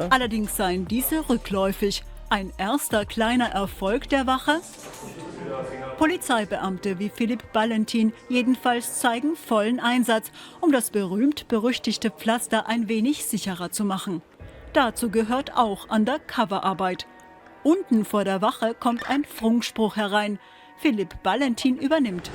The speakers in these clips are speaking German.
Allerdings seien diese rückläufig. Ein erster kleiner Erfolg der Wache? Polizeibeamte wie Philipp Valentin jedenfalls zeigen vollen Einsatz, um das berühmt-berüchtigte Pflaster ein wenig sicherer zu machen. Dazu gehört auch Undercover-Arbeit. Unten vor der Wache kommt ein Funkspruch herein. Philipp Valentin übernimmt.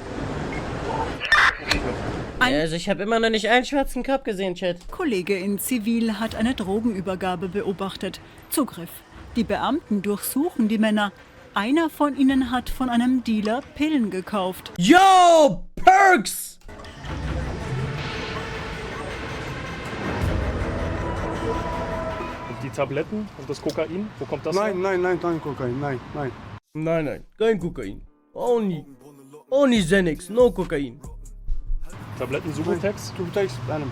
Also ich habe immer noch nicht einen schwarzen Kopf gesehen, Chat. Kollege in Zivil hat eine Drogenübergabe beobachtet. Zugriff. Die Beamten durchsuchen die Männer. Einer von ihnen hat von einem Dealer Pillen gekauft. Yo, Perks! Und die Tabletten und das Kokain, wo kommt das Nein, kein Kokain, nein. Nein, kein Kokain. Only Xanax, no Kokain. Tabletten Subutex? Subutex, einem.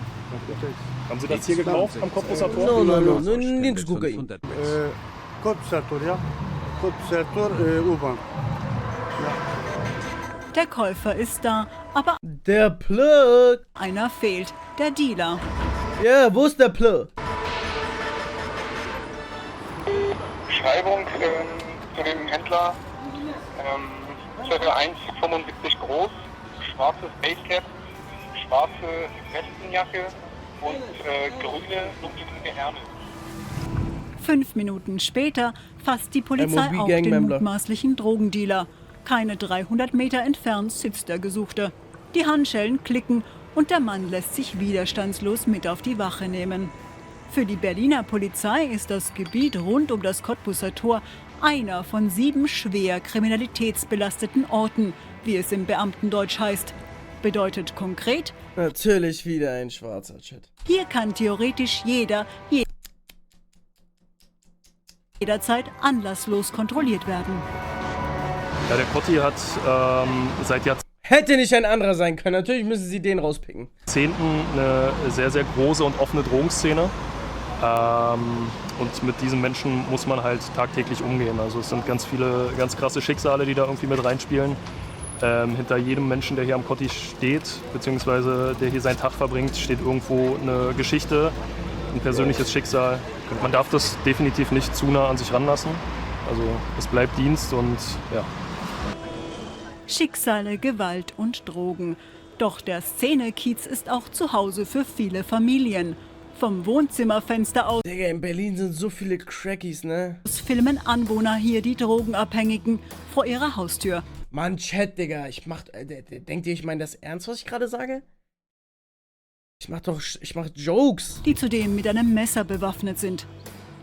Haben Sie das hier gekauft am Cottbusser Tor? No, nix Kokain. Cottbusser, ja. Cottbusser, U-Bahn. Der Käufer ist da, aber Der Plug. einer fehlt, der Dealer. Ja, wo ist der Plug? Beschreibung zu dem Händler, ca. 1,75 groß, schwarzes Basecap, schwarze Westenjacke und grüne, dunkelgrüne Ärmel. 5 Minuten später fasst die Polizei MOB auch den Gangmember. mutmaßlichen Drogendealer. Keine 300 Meter entfernt sitzt der Gesuchte. Die Handschellen klicken und der Mann lässt sich widerstandslos mit auf die Wache nehmen. Für die Berliner Polizei ist das Gebiet rund um das Cottbusser Tor einer von 7 schwer kriminalitätsbelasteten Orten, wie es im Beamtendeutsch heißt. Bedeutet konkret, Natürlich wieder ein schwarzer Chat. hier kann theoretisch jeder jederzeit anlasslos kontrolliert werden. Ja, der Kotti hat seit Hätte nicht ein anderer sein können. Natürlich müssen sie den rauspicken. Jahrzehnten eine sehr, sehr große und offene Drogenszene. Und mit diesen Menschen muss man halt tagtäglich umgehen. Also es sind ganz viele, ganz krasse Schicksale, die da irgendwie mit reinspielen. Hinter jedem Menschen, der hier am Kotti steht, beziehungsweise der hier seinen Tag verbringt, steht irgendwo eine Geschichte, ein persönliches Schicksal. Und man darf das definitiv nicht zu nah an sich ranlassen. Also es bleibt Dienst und ja. Schicksale, Gewalt und Drogen. Doch der Szene-Kiez ist auch zu Hause für viele Familien. Vom Wohnzimmerfenster aus Digga, in Berlin sind so viele Crackies, ne? filmen Anwohner hier die Drogenabhängigen vor ihrer Haustür. Mann, Chat, Digga, denkt ihr, ich meine das ernst, was ich gerade sage? Ich mach Jokes. Die zudem mit einem Messer bewaffnet sind.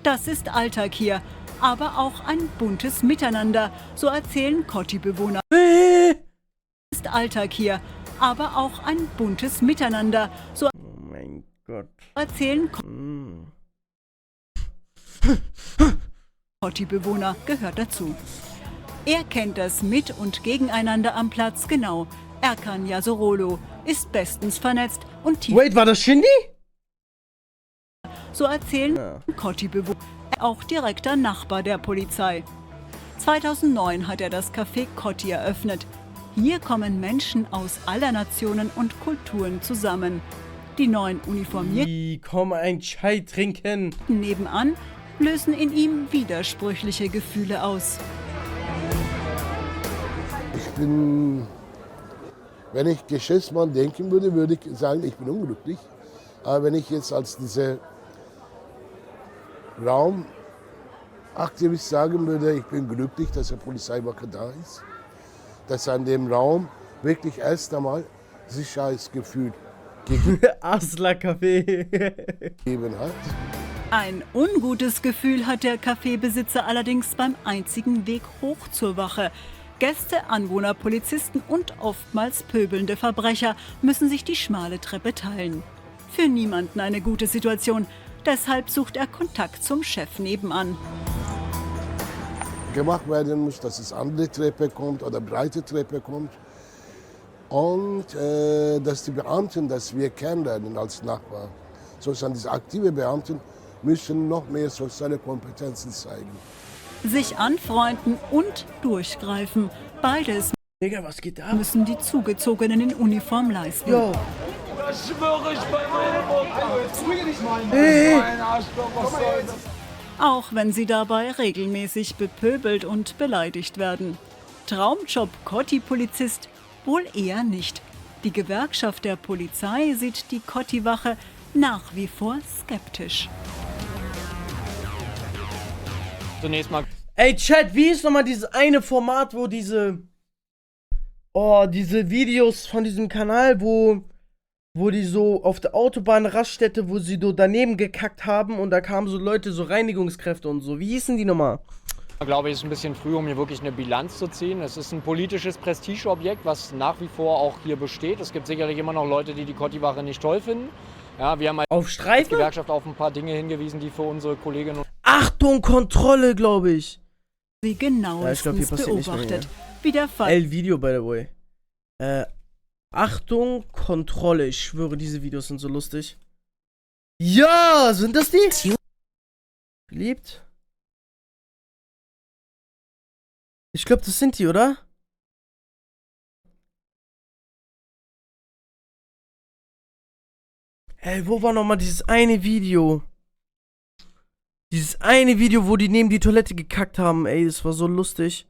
Das ist Alltag hier, aber auch ein buntes Miteinander, so erzählen Kotti-Bewohner. Ist Alltag hier, aber auch ein buntes Miteinander, so Oh mein Gott. erzählen Kotti-Bewohner, gehört dazu. Er kennt das Mit- und Gegeneinander am Platz genau. Erkan Yasorolo ist bestens vernetzt und tief. Wait, war das Shindy? So erzählen Ja. Kotti-Bewohner, auch direkter Nachbar der Polizei. 2009 hat er das Café Kotti eröffnet. Hier kommen Menschen aus aller Nationen und Kulturen zusammen. Die 9 Uniformierten Die komm ein Chai trinken. nebenan lösen in ihm widersprüchliche Gefühle aus. Wenn ich Geschäftsmann denken würde, würde ich sagen, ich bin unglücklich. Aber wenn ich jetzt als dieser Raumaktivist sagen würde, ich bin glücklich, dass der Polizeiwache da ist, dass an dem Raum wirklich erst einmal Sicherheitsgefühl Asla-Kaffee. gegeben hat. Ein ungutes Gefühl hat der Cafébesitzer allerdings beim einzigen Weg hoch zur Wache. Gäste, Anwohner, Polizisten und oftmals pöbelnde Verbrecher müssen sich die schmale Treppe teilen. Für niemanden eine gute Situation. Deshalb sucht er Kontakt zum Chef nebenan. Gemacht werden muss, dass es andere Treppe kommt oder breite Treppe kommt. Und dass die Beamten, dass wir kennenlernen als Nachbar. Sozusagen diese aktive Beamten müssen noch mehr soziale Kompetenzen zeigen. Sich anfreunden und durchgreifen. Beides Digga, was geht da? müssen die Zugezogenen in Uniform leisten. Yo, Das schwöre ich bei meiner Mutter. Mein Arschloch, was soll's? Auch wenn sie dabei regelmäßig bepöbelt und beleidigt werden. Traumjob Kotti-Polizist? Wohl eher nicht. Die Gewerkschaft der Polizei sieht die Kotti-Wache nach wie vor skeptisch. Zunächst mal. Ey, Chat, wie ist nochmal dieses eine Format, wo diese Videos von diesem Kanal, wo die so auf der Autobahnraststätte, wo sie so daneben gekackt haben und da kamen so Leute, so Reinigungskräfte und so. Wie hießen die nochmal? Ich glaube, es ist ein bisschen früh, um hier wirklich eine Bilanz zu ziehen. Es ist ein politisches Prestigeobjekt, was nach wie vor auch hier besteht. Es gibt sicherlich immer noch Leute, die die Kotti-Wache nicht toll finden. Ja, wir haben Auf als Streife? Gewerkschaft auf ein paar Dinge hingewiesen, die für unsere Kolleginnen und Achtung, Kontrolle, glaube ich. Sie genauestens beobachtet, wie der Fall Video, by the way. Achtung, Kontrolle. Ich schwöre, diese Videos sind so lustig. Ja, sind das die? Beliebt? Ich glaube, das sind die, oder? Ey, wo war nochmal dieses eine Video? Dieses eine Video, wo die neben die Toilette gekackt haben, ey, das war so lustig.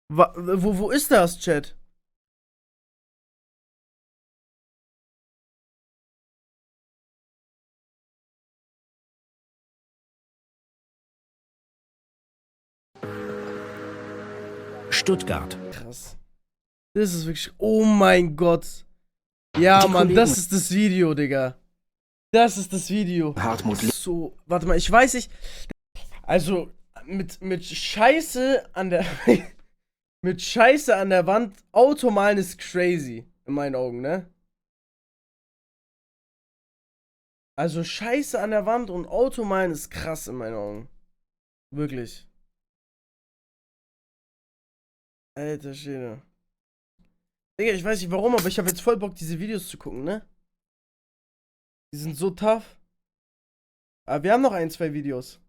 Wo ist das, Chat? Stuttgart. Krass. Das ist wirklich. Oh mein Gott. Ja, Mann, das ist das Video, Digga. Das ist das Video. So, warte mal, ich weiß nicht. Also, mit Scheiße an der. mit Scheiße an der Wand automalen ist crazy. In meinen Augen, ne? Also, Scheiße an der Wand und automalen ist krass in meinen Augen. Wirklich. Alter Schwede. Digga, ich weiß nicht warum, aber ich habe jetzt voll Bock, diese Videos zu gucken, ne? Die sind so tough. Aber wir haben noch ein, zwei Videos.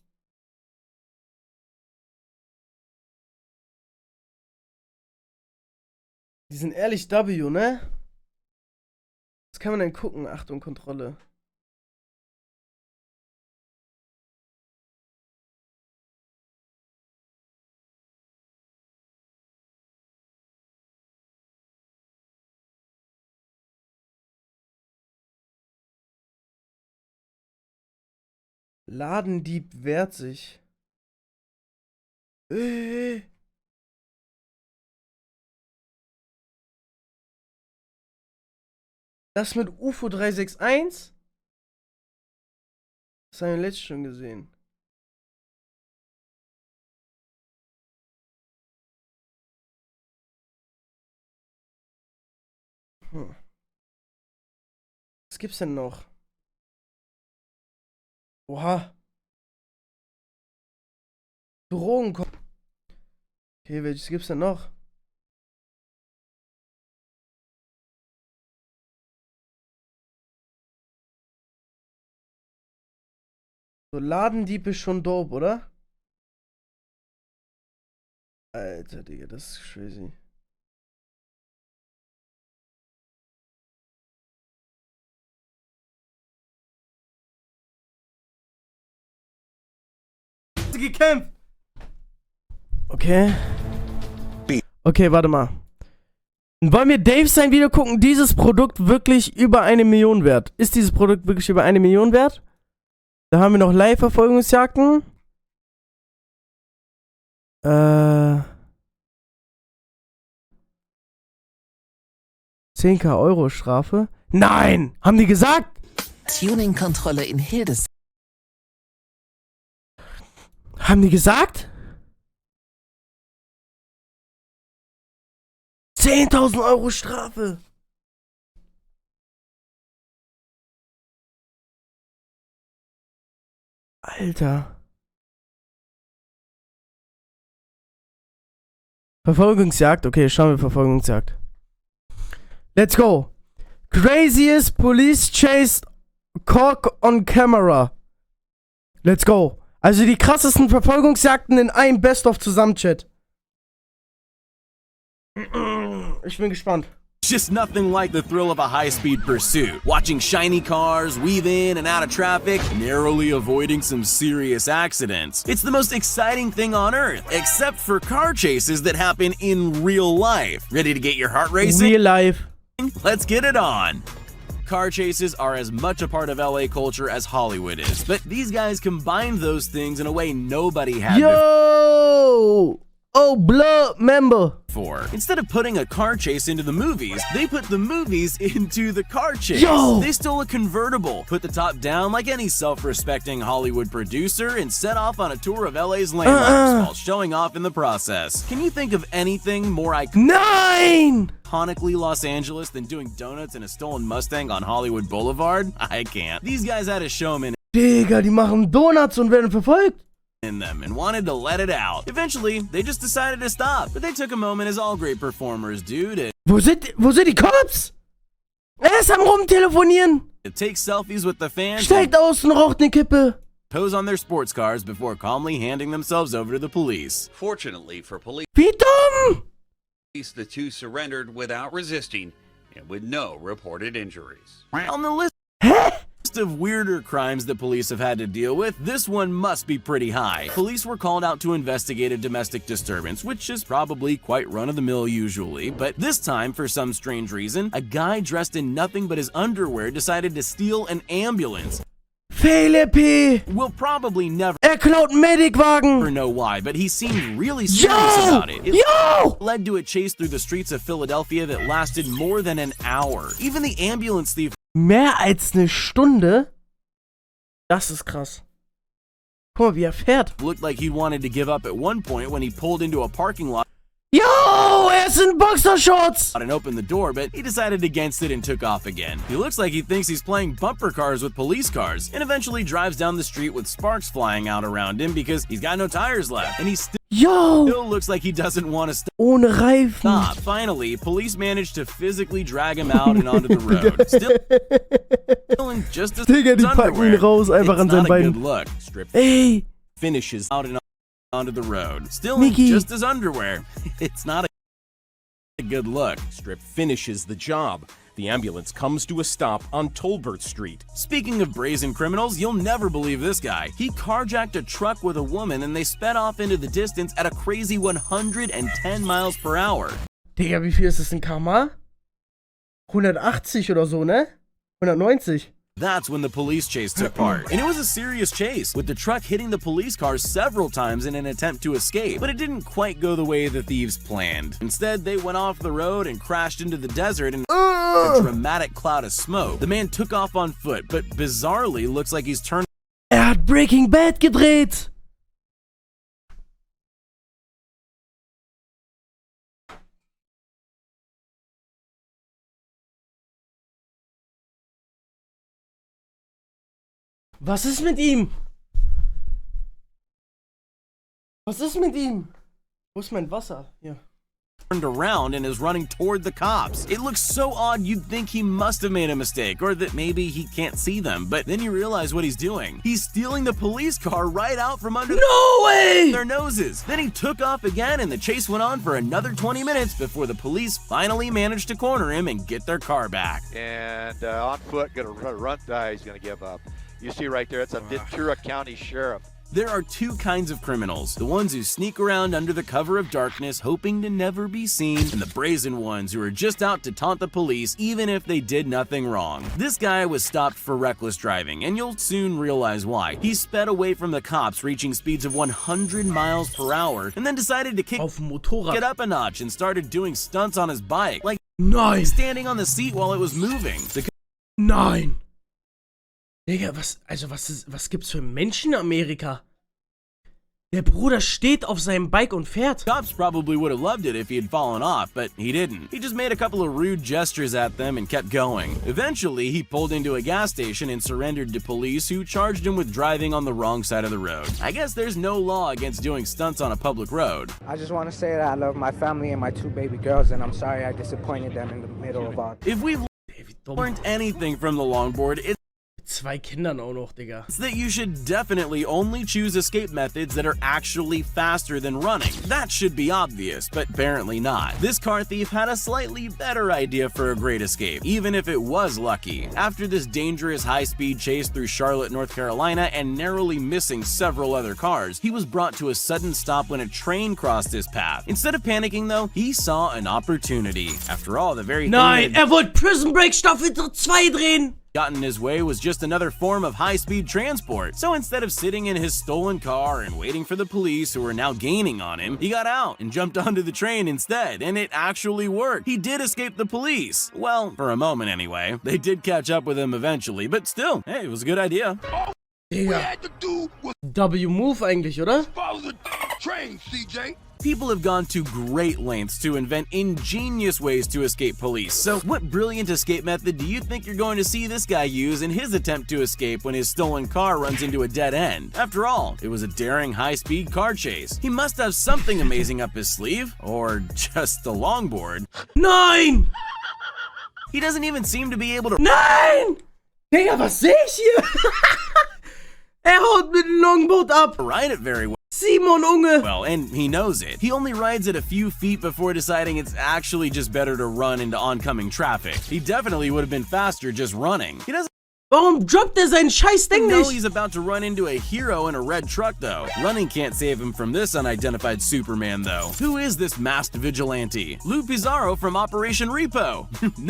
Die sind ehrlich W, ne? Was kann man denn gucken? Achtung, Kontrolle. Ladendieb wehrt sich. Das mit UFO 361? Das haben wir letztens schon gesehen. Was gibt's denn noch? Oha. Drogen. Okay, welches gibt's denn noch? So, Ladendieb ist schon dope, oder? Alter, Digga, das ist crazy. Gekämpft. Okay. Okay, warte mal. Wollen wir Dave sein Video gucken? Dieses Produkt wirklich über 1 Million wert? Ist dieses Produkt wirklich über 1 Million wert? Da haben wir noch Live-Verfolgungsjagden. 10.000 Euro Strafe? Nein! Haben die gesagt? Tuning-Kontrolle in Hildesheim. Haben die gesagt? 10.000 Euro Strafe. Alter. Verfolgungsjagd. Okay, schauen wir Verfolgungsjagd. Let's go. Craziest police chase caught on camera. Let's go. Also die krassesten Verfolgungsjagden in einem Best-of zusammen, Chat. Ich bin gespannt. Just nothing like the thrill of a high-speed pursuit. Watching shiny cars weave in and out of traffic, narrowly avoiding some serious accidents. It's the most exciting thing on earth, except for car chases that happen in real life. Ready to get your heart racing? Real life. Let's get it on. Car chases are as much a part of LA culture as Hollywood is, but these guys combined those things in a way nobody had Yo! Oh, blood member. before. Instead of putting a car chase into the movies, they put the movies into the car chase. Yo! They stole a convertible, put the top down like any self-respecting Hollywood producer, and set off on a tour of LA's landmarks while showing off in the process. Can you think of anything more Nein! iconically Los Angeles than doing donuts in a stolen Mustang on Hollywood Boulevard? I can't. These guys had a showman Digga, die machen Donuts und werden verfolgt. in them and wanted to let it out. Eventually, they just decided to stop, but they took a moment, as all great performers do, to Wo sind die Cops? Er ist am Rumtelefonieren. take selfies with the fans Steigt aus und raucht eine Kippe. pose on their sports cars before calmly handing themselves over to the police. Fortunately for police, Wie dumm! the two surrendered without resisting and with no reported injuries. On the list of weirder crimes that police have had to deal with, this one must be pretty high. Police were called out to investigate a domestic disturbance, which is probably quite run-of-the-mill usually, but this time, for some strange reason, a guy dressed in nothing but his underwear decided to steal an ambulance. Felipe! We'll probably never Klaut einen Medikwagen! know why, but he seemed really serious about it. It Yo! led to a chase through the streets of Philadelphia that lasted more than an hour. Even the ambulance thief Mehr als eine Stunde? Das ist krass. Guck mal, wie er fährt. looked like he wanted to give up at one point when he pulled into a parking lot Yo, er ist in Boxershorts! and opened the door, but he decided against it and took off again. He looks like he thinks he's playing bumper cars with police cars, and eventually drives down the street with sparks flying out around him because he's got no tires left, and he Yo! still looks like he doesn't want to Ohne Reifen. stop. Finally, police managed to physically drag him out and onto the road. Still in just his Digga, die packen ihn underwear. raus, einfach It's an seinen not a good Beinen. look. Strip Ey! finishes out and onto the road. Still Mickey. in just his underwear. It's not a good look. Strip finishes the job. The ambulance comes to a stop on Tolbert Street. Speaking of brazen criminals, you'll never believe this guy. He carjacked a truck with a woman and they sped off into the distance at a crazy 110 miles per hour. Digga, wie viel ist das in km/h? 180 oder so, ne? 190. That's when the police chase took part. And it was a serious chase, with the truck hitting the police car several times in an attempt to escape. But it didn't quite go the way the thieves planned. Instead, they went off the road and crashed into the desert in a dramatic cloud of smoke. The man took off on foot, but bizarrely looks like he's turned Er hat Breaking Bad gedreht. Was ist mit ihm? Was ist mit ihm? Wo ist mein Wasser? Hier. around and is running toward the cops. It looks so odd you'd think he must have made a mistake or that maybe he can't see them, but then you realize what he's doing. He's stealing the police car right out from under their noses. Then he took off again and the chase went on for another 20 minutes before the police finally managed to corner him and get their car back. And on foot, gonna run. He's gonna give up. You see right there, it's a Ventura County Sheriff. There are two kinds of criminals, the ones who sneak around under the cover of darkness hoping to never be seen, and the brazen ones who are just out to taunt the police even if they did nothing wrong. This guy was stopped for reckless driving, and you'll soon realize why. He sped away from the cops, reaching speeds of 100 miles per hour, and then decided to kick it up a notch and started doing stunts on his bike, like standing on the seat while it was moving. Nein! Digga, was gibt's für Menschen in Amerika? Der Bruder steht auf seinem Bike und fährt. Cops probably would have loved it if he had fallen off, but he didn't. He just made a couple of rude gestures at them and kept going. Eventually, he pulled into a gas station and surrendered to police who charged him with driving on the wrong side of the road. I guess there's no law against doing stunts on a public road. I just want to say that I love my family and my 2 baby girls, and I'm sorry I disappointed them in the middle of all. If we've learned anything from the longboard, it's 2 Kindern auch noch, Digga. It's that you should definitely only choose escape methods that are actually faster than running. That should be obvious, but apparently not. This car thief had a slightly better idea for a great escape, even if it was lucky. After this dangerous high-speed chase through Charlotte, North Carolina, and narrowly missing several other cars, he was brought to a sudden stop when a train crossed his path. Instead of panicking though, he saw an opportunity. After all, the very Nein, wollte Prison Break Staffel 2 drehen. Gotten in his way was just another form of high-speed transport. So instead of sitting in his stolen car and waiting for the police who were now gaining on him, he got out and jumped onto the train instead, and it actually worked. He did escape the police. Well, for a moment anyway. They did catch up with him eventually, but still, hey, it was a good idea. Digga. W-Move eigentlich, oder? Follow the train, CJ. People have gone to great lengths to invent ingenious ways to escape police. So what brilliant escape method do you think you're going to see this guy use in his attempt to escape when his stolen car runs into a dead end? After all, it was a daring high-speed car chase. He must have something amazing up his sleeve, or just a longboard. Nein! He doesn't even seem to be able to— Nein! Digga, was sehe ich hier? Haut mit dem Longboard ab. Ride it very well. Simon Unge. Well, and he knows it. He only rides it a few feet before deciding it's actually just better to run into oncoming traffic. He definitely would have been faster just running. He doesn't— Warum droppt sein scheiß Ding know nicht? He's about to run into a hero in a red truck, though. Running can't save him from this unidentified Superman, though. Who is this masked vigilante? Lou Pizarro from Operation Repo.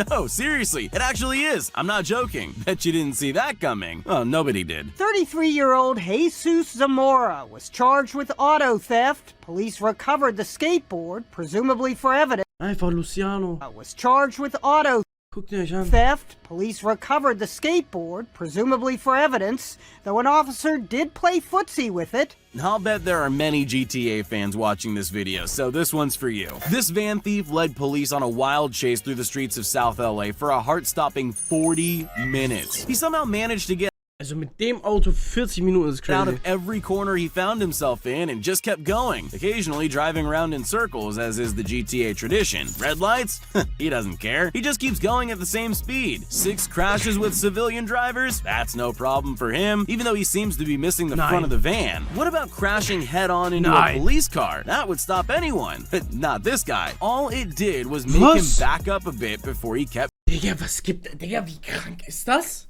No, seriously, it actually is. I'm not joking. Bet you didn't see that coming. Oh, nobody did. 33-year-old Jesus Zamora was charged with auto theft. Police recovered the skateboard, presumably for evidence. Einfach Luciano. Was charged with auto Guck dir euch an. theft. Police recovered the skateboard, presumably for evidence, though an officer did play footsie with it. I'll bet there are many GTA fans watching this video, so this one's for you. This van thief led police on a wild chase through the streets of South LA for a heart-stopping 40 minutes. He somehow managed to get Also mit dem Auto 40 Minuten ist out crazy. of every corner he found himself in and just kept going, occasionally driving around in circles as is the GTA tradition. Red lights? He doesn't care. He just keeps going at the same speed. 6 crashes with civilian drivers? That's no problem for him, even though he seems to be missing the front of the van. What about crashing head-on into a police car? That would stop anyone, but not this guy. All it did was make him back up a bit before he kept Digga, was gibt... Digga, wie krank ist das?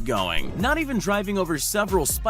going. Not even driving over several spikes